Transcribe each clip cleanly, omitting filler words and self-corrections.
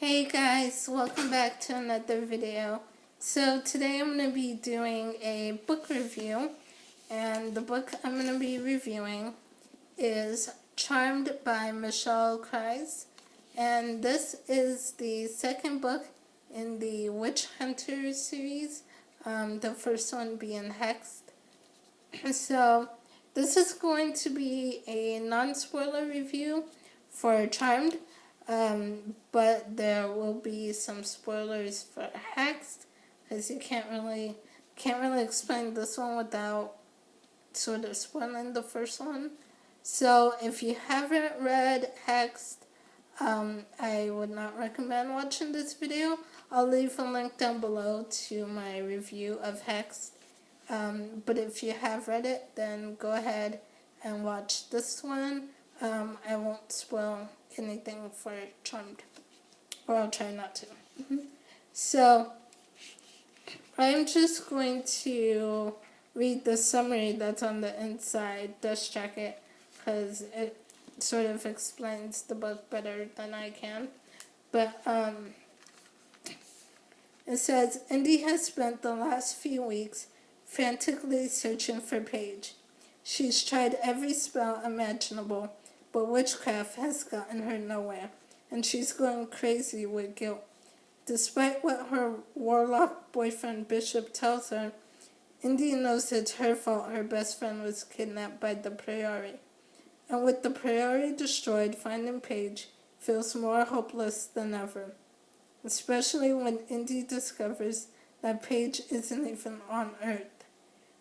Hey guys, welcome back to another video. So today I'm going to be doing a book review, and the book I'm going to be reviewing is Charmed by Michelle Krys, and this is the second book in the Witch Hunter series, the first one being Hexed. So this is going to be a non-spoiler review for Charmed. But there will be some spoilers for Hexed, as you can't really explain this one without sort of spoiling the first one. So if you haven't read Hexed, I would not recommend watching this video. I'll leave a link down below to my review of Hexed. But if you have read it, then go ahead and watch this one. I won't spoil anything for Charmed, or I'll try not to. So, I'm just going to read the summary that's on the inside dust jacket, because it sort of explains the book better than I can. But, it says, Indy has spent the last few weeks frantically searching for Paige. She's tried every spell imaginable, but witchcraft has gotten her nowhere, and she's going crazy with guilt. Despite what her warlock boyfriend Bishop tells her, Indy knows it's her fault her best friend was kidnapped by the Priori. And with the Priori destroyed, finding Paige feels more hopeless than ever, especially when Indy discovers that Paige isn't even on Earth.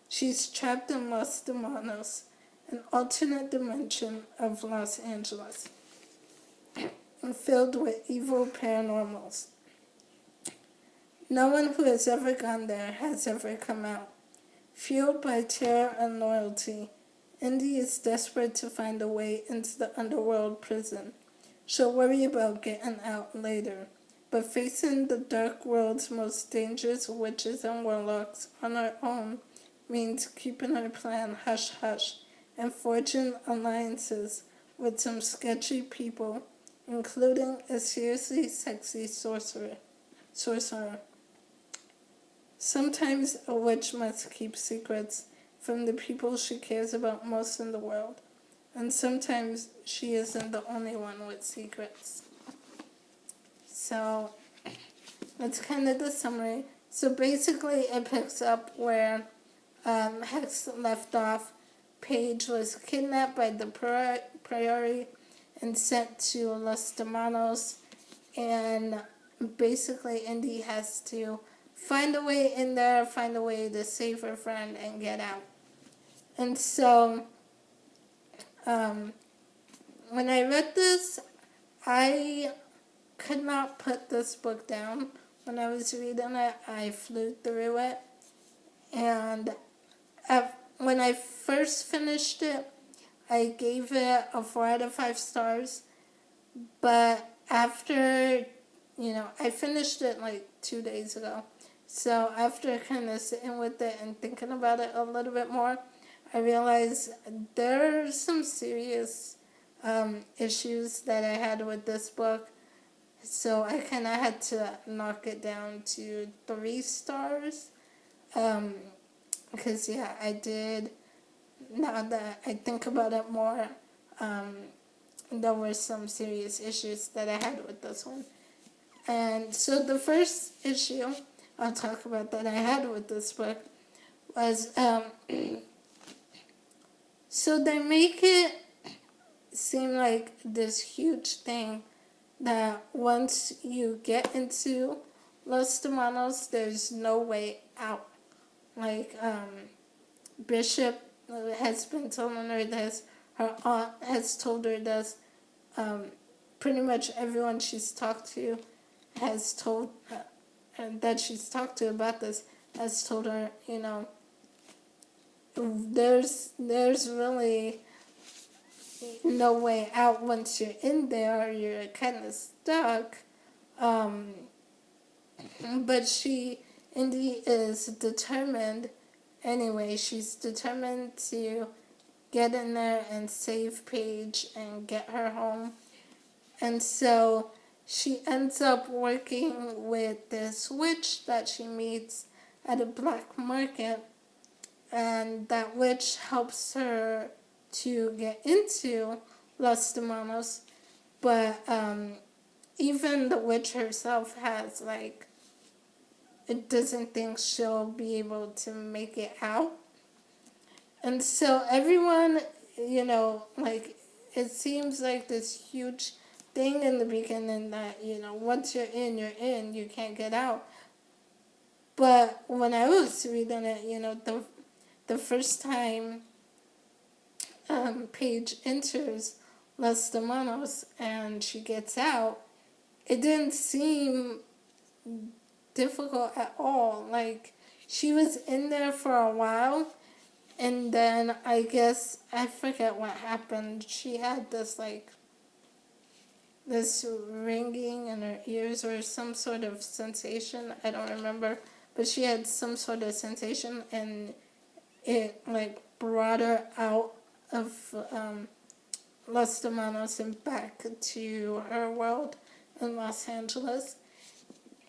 She's trapped in Los Demonos, an alternate dimension of Los Angeles, and filled with evil paranormals. No one who has ever gone there has ever come out. Fueled by terror and loyalty, Indy is desperate to find a way into the underworld prison. She'll worry about getting out later, but facing the dark world's most dangerous witches and warlocks on her own means keeping her plan hush-hush and forging alliances with some sketchy people, including a seriously sexy sorcerer. Sometimes a witch must keep secrets from the people she cares about most in the world, and sometimes she isn't the only one with secrets. So, that's kind of the summary. So basically it picks up where Hex left off. Paige was kidnapped by the Priori and sent to Los Demonos, and basically Indy has to find a way in there, find a way to save her friend and get out. And so when I read this, I could not put this book down. When I was reading it, I flew through it, and when I first finished it, I gave it a 4 out of 5 stars, but after, I finished it like 2 days ago, so after kind of sitting with it and thinking about it a little bit more, I realized there are some serious issues that I had with this book, so I kind of had to knock it down to 3 stars, because, I did, now that I think about it more, there were some serious issues that I had with this one. And so the first issue I'll talk about that I had with this book was, so they make it seem like this huge thing that once you get into Los Demonos, there's no way out. Like, Bishop has been telling her this, her aunt has told her this, pretty much everyone she's talked to has told her, that she's talked to about this, has told her, there's really no way out once you're in there, you're kind of stuck, but Indy is determined. Anyway, she's determined to get in there and save Paige and get her home. And so she ends up working with this witch that she meets at a black market, and that witch helps her to get into Los Demonos, but even the witch herself has, like, it doesn't think she'll be able to make it out. And so everyone, like, it seems like this huge thing in the beginning that, once you're in, you can't get out. But when I was reading it, the first time Paige enters Los Demonos and she gets out, it didn't seem difficult at all. Like, she was in there for a while, and then I guess, I forget what happened. She had this, like, this ringing in her ears or some sort of sensation. I don't remember. But she had some sort of sensation, and it, like, brought her out of Los Demonos and back to her world in Los Angeles.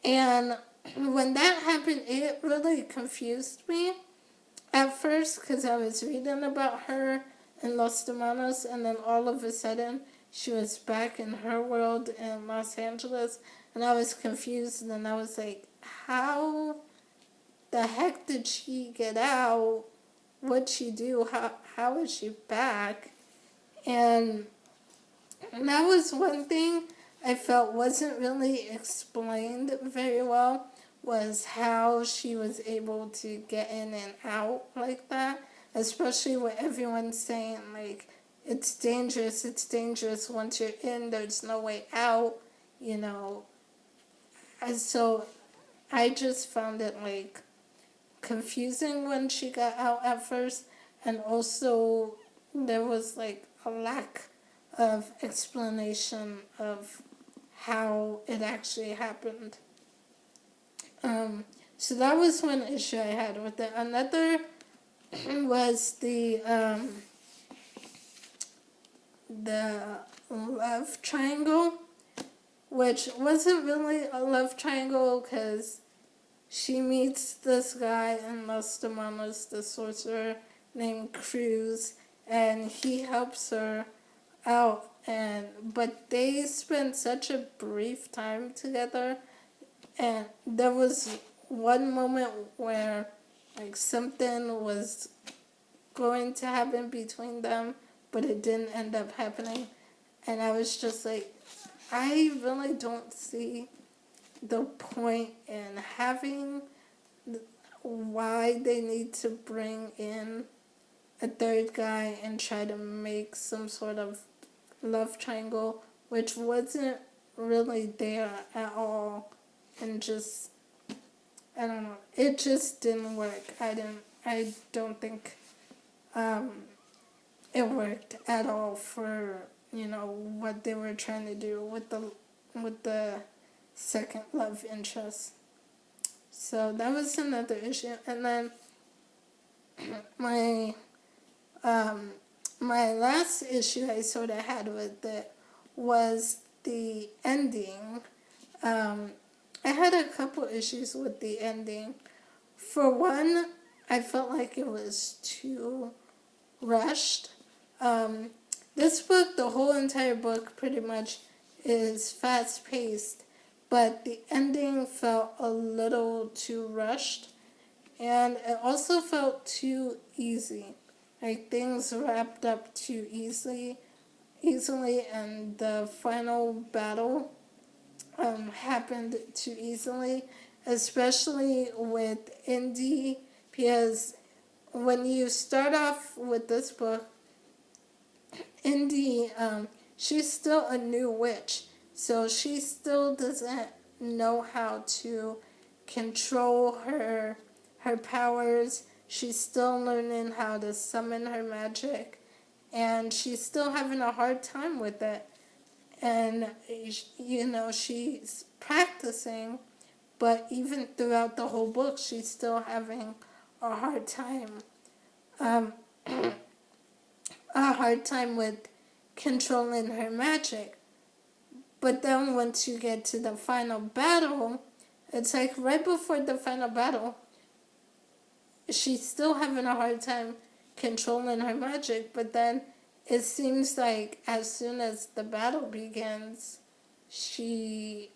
And when that happened, it really confused me at first, because I was reading about her in Los Demonos, and then all of a sudden she was back in her world in Los Angeles, and I was confused, and then I was like, how the heck did she get out? What'd she do? How is she back? And that was one thing I felt wasn't really explained very well, was how she was able to get in and out like that, especially with everyone saying, like, it's dangerous, once you're in, there's no way out, And so I just found it, like, confusing when she got out at first, and also there was, like, a lack of explanation of how it actually happened. So that was one issue I had with it. Another was the love triangle, which wasn't really a love triangle, because she meets this guy in Los Demonos, the sorcerer named Krys, and he helps her out, but they spent such a brief time together, and there was one moment where, like, something was going to happen between them, but it didn't end up happening, and I was just like, I really don't see the point in having, why they need to bring in a third guy and try to make some sort of love triangle, which wasn't really there at all, and just, I don't know, it just didn't work. I don't think it worked at all for, what they were trying to do with the second love interest. So that was another issue. And then my last issue I sort of had with it was the ending. I had a couple issues with the ending. For one, I felt like it was too rushed. This book, the whole entire book pretty much is fast-paced, but the ending felt a little too rushed, and it also felt too easy. Like, things wrapped up too easily, and the final battle happened too easily, especially with Indy, because when you start off with this book, Indy, she's still a new witch, so she still doesn't know how to control her powers. She's still learning how to summon her magic, and she's still having a hard time with it. And, she's practicing, but even throughout the whole book, she's still having a hard time. A hard time with controlling her magic. But then once you get to the final battle, it's like right before the final battle, she's still having a hard time controlling her magic, but then it seems like as soon as the battle begins, she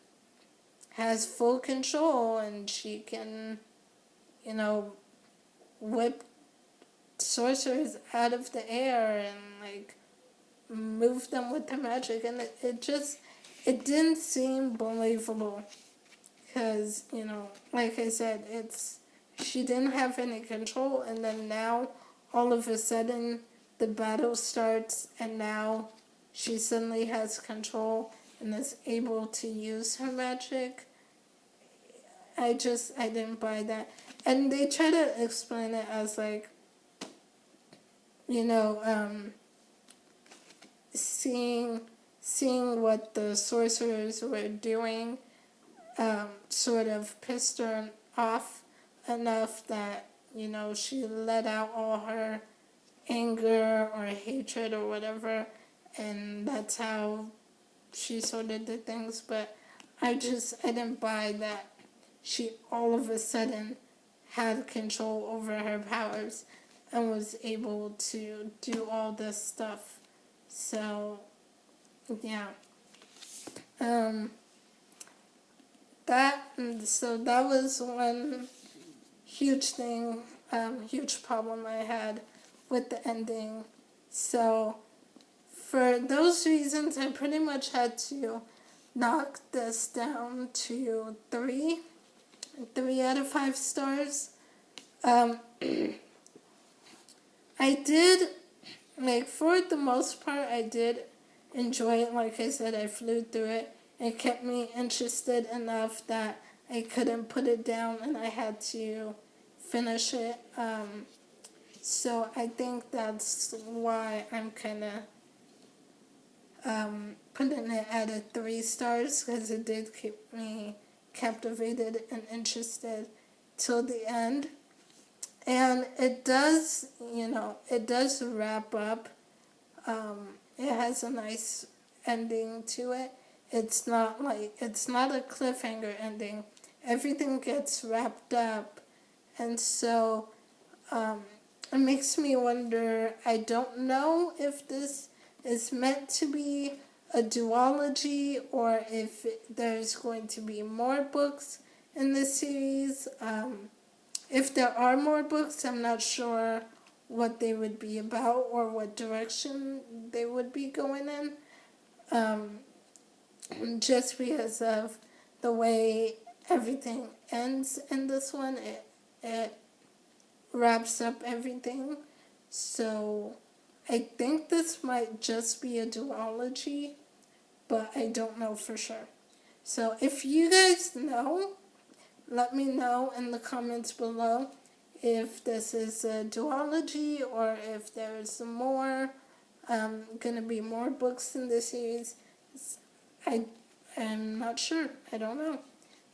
has full control and she can, you know, whip sorcerers out of the air and like move them with her magic, and it didn't seem believable because, you know, like I said, she didn't have any control, and then now all of a sudden the battle starts and now she suddenly has control and is able to use her magic. I didn't buy that. And they try to explain it as like, you know, seeing what the sorcerers were doing sort of pissed her off enough that, you know, she let out all her anger or hatred or whatever, and that's how she sort of did things. But I didn't buy that she all of a sudden had control over her powers and was able to do all this stuff. So, yeah. That was one huge thing, huge problem I had with the ending. So, for those reasons, I pretty much had to knock this down to 3 out of 5 stars. I did, like, for the most part, I did enjoy it. Like I said, I flew through it. It kept me interested enough that I couldn't put it down and I had to finish it. So I think that's why I'm kind of putting it at a 3 stars, because it did keep me captivated and interested till the end. And it does, you know, it does wrap up. It has a nice ending to it. It's not a cliffhanger ending. Everything gets wrapped up. And so it makes me wonder, I don't know if this is meant to be a duology or if there's going to be more books in this series. If there are more books, I'm not sure what they would be about or what direction they would be going in. Just because of the way everything ends in this one, it wraps up everything. So I think this might just be a duology, but I don't know for sure. So if you guys know, let me know in the comments below if this is a duology or if there's more, gonna be more books in this series. I'm not sure. I don't know.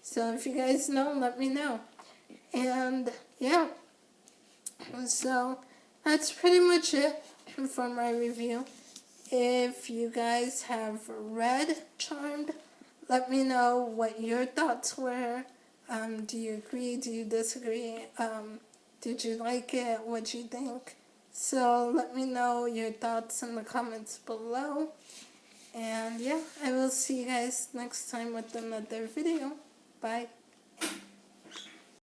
So if you guys know, let me know. And yeah, so that's pretty much it for my review. If you guys have read Charmed, let me know what your thoughts were. Do you agree? Do you disagree? Did you like it? What do you think? So let me know your thoughts in the comments below. And yeah, I will see you guys next time with another video. Bye.